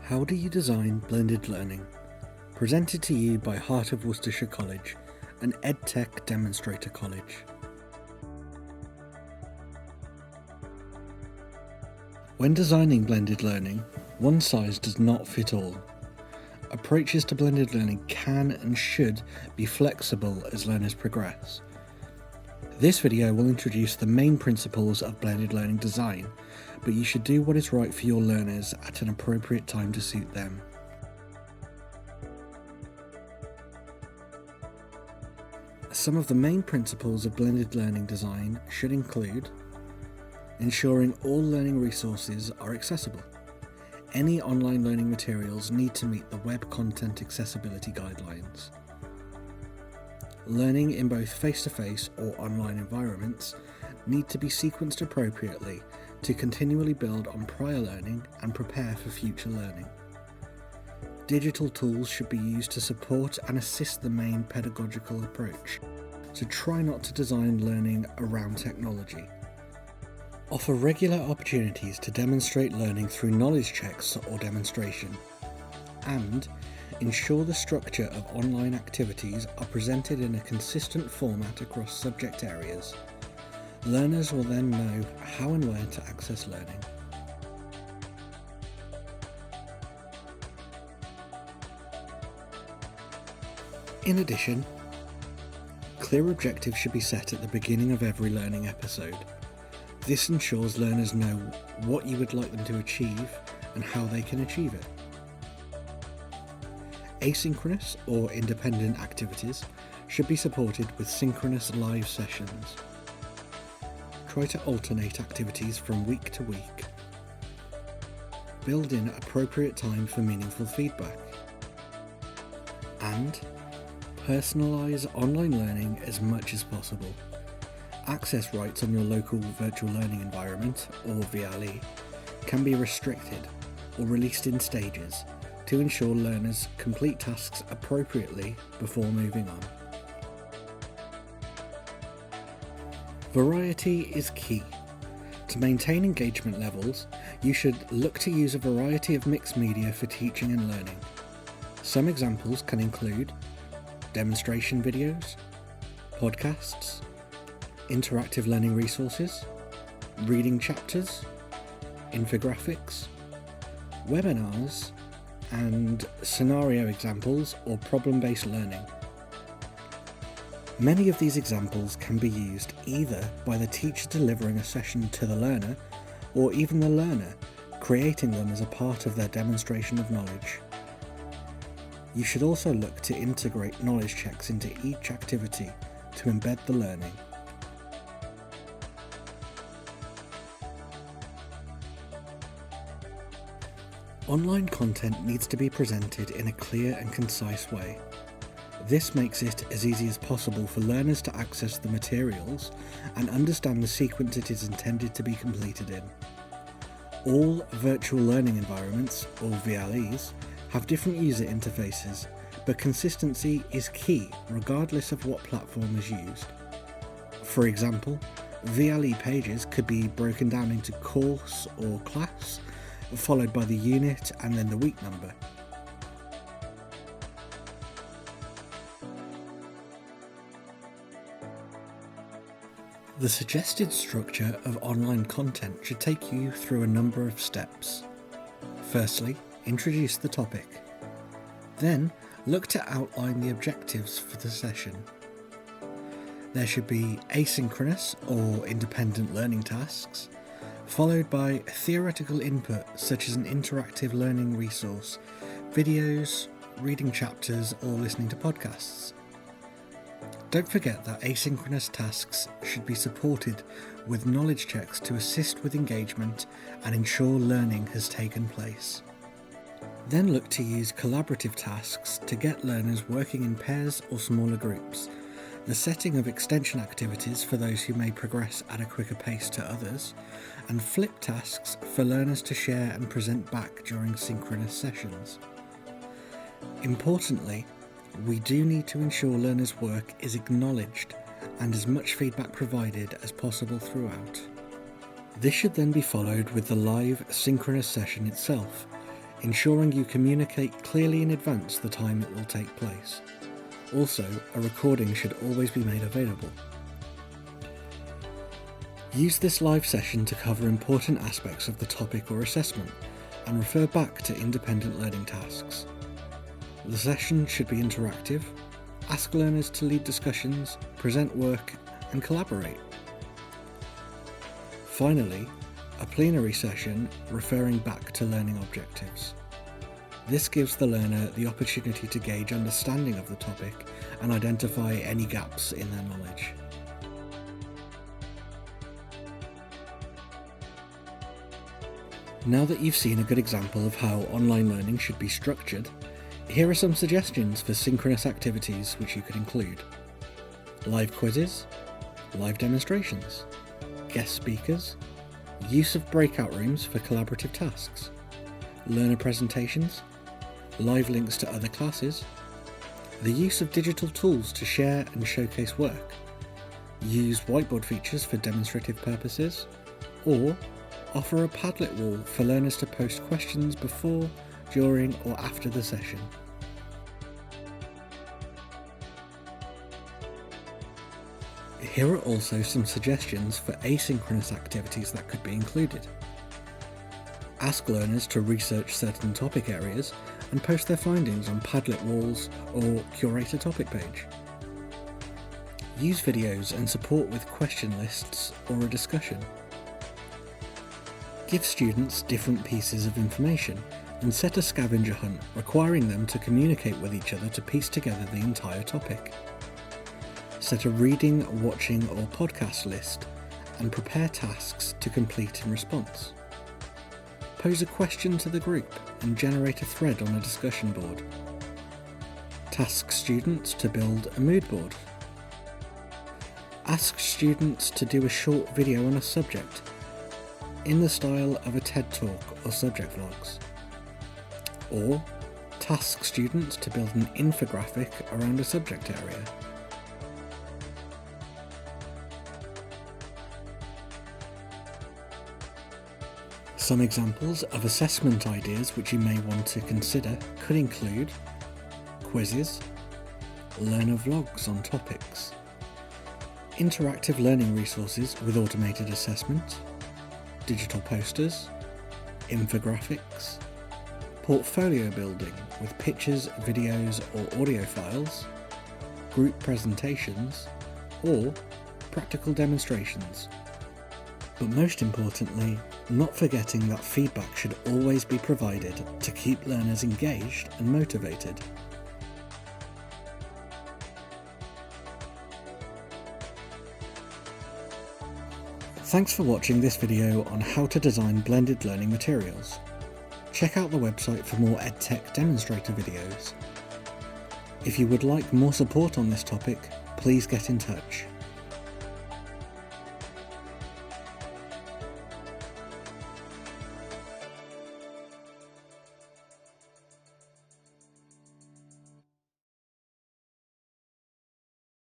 How do you design blended learning? Presented to you by Heart of Worcestershire College, an EdTech demonstrator college. When designing blended learning, one size does not fit all. Approaches to blended learning can and should be flexible as learners progress. This video will introduce the main principles of blended learning design, but you should do what is right for your learners at an appropriate time to suit them. Some of the main principles of blended learning design should include ensuring all learning resources are accessible. Any online learning materials need to meet the Web Content Accessibility Guidelines. Learning in both face-to-face or online environments need to be sequenced appropriately to continually build on prior learning and prepare for future learning. Digital tools should be used to support and assist the main pedagogical approach, so try not to design learning around technology. Offer regular opportunities to demonstrate learning through knowledge checks or demonstration, and ensure the structure of online activities are presented in a consistent format across subject areas. Learners will then know how and where to access learning. In addition, clear objectives should be set at the beginning of every learning episode. This ensures learners know what you would like them to achieve and how they can achieve it. Asynchronous or independent activities should be supported with synchronous live sessions. Try to alternate activities from week to week. Build in appropriate time for meaningful feedback. And personalise online learning as much as possible. Access rights on your local virtual learning environment, or VLE, can be restricted or released in stages to ensure learners complete tasks appropriately before moving on. Variety is key. To maintain engagement levels, you should look to use a variety of mixed media for teaching and learning. Some examples can include demonstration videos, podcasts, interactive learning resources, reading chapters, infographics, webinars, and scenario examples or problem-based learning. Many of these examples can be used either by the teacher delivering a session to the learner, or even the learner creating them as a part of their demonstration of knowledge. You should also look to integrate knowledge checks into each activity to embed the learning. Online content needs to be presented in a clear and concise way. This makes it as easy as possible for learners to access the materials and understand the sequence it is intended to be completed in. All virtual learning environments, or VLEs, have different user interfaces, but consistency is key regardless of what platform is used. For example, VLE pages could be broken down into course or class, followed by the unit and then the week number. The suggested structure of online content should take you through a number of steps. Firstly, introduce the topic. Then, look to outline the objectives for the session. There should be asynchronous or independent learning tasks, followed by theoretical input such as an interactive learning resource, videos, reading chapters, or listening to podcasts. Don't forget that asynchronous tasks should be supported with knowledge checks to assist with engagement and ensure learning has taken place. Then look to use collaborative tasks to get learners working in pairs or smaller groups, the setting of extension activities for those who may progress at a quicker pace to others, and flip tasks for learners to share and present back during synchronous sessions. Importantly, we do need to ensure learners' work is acknowledged and as much feedback provided as possible throughout. This should then be followed with the live synchronous session itself, ensuring you communicate clearly in advance the time it will take place. Also, a recording should always be made available. Use this live session to cover important aspects of the topic or assessment and refer back to independent learning tasks. The session should be interactive, ask learners to lead discussions, present work, and collaborate. Finally, a plenary session referring back to learning objectives. This gives the learner the opportunity to gauge understanding of the topic and identify any gaps in their knowledge. Now that you've seen a good example of how online learning should be structured, here are some suggestions for synchronous activities which you could include. Live quizzes, live demonstrations, guest speakers, use of breakout rooms for collaborative tasks, learner presentations, live links to other classes, the use of digital tools to share and showcase work, use whiteboard features for demonstrative purposes, or offer a Padlet wall for learners to post questions before, during, or after the session. Here are also some suggestions for asynchronous activities that could be included. Ask learners to research certain topic areas and post their findings on Padlet walls or curate a topic page. Use videos and support with question lists or a discussion. Give students different pieces of information and set a scavenger hunt requiring them to communicate with each other to piece together the entire topic. Set a reading, watching or podcast list and prepare tasks to complete in response. Pose a question to the group and generate a thread on a discussion board. Task students to build a mood board. Ask students to do a short video on a subject in the style of a TED Talk or subject vlogs. Or task students to build an infographic around a subject area. Some examples of assessment ideas which you may want to consider could include quizzes, learner vlogs on topics, interactive learning resources with automated assessment, digital posters, infographics, portfolio building with pictures, videos or audio files, group presentations, or practical demonstrations. But most importantly, not forgetting that feedback should always be provided to keep learners engaged and motivated. Thanks for watching this video on how to design blended learning materials. Check out the website for more EdTech demonstrator videos. If you would like more support on this topic, please get in touch.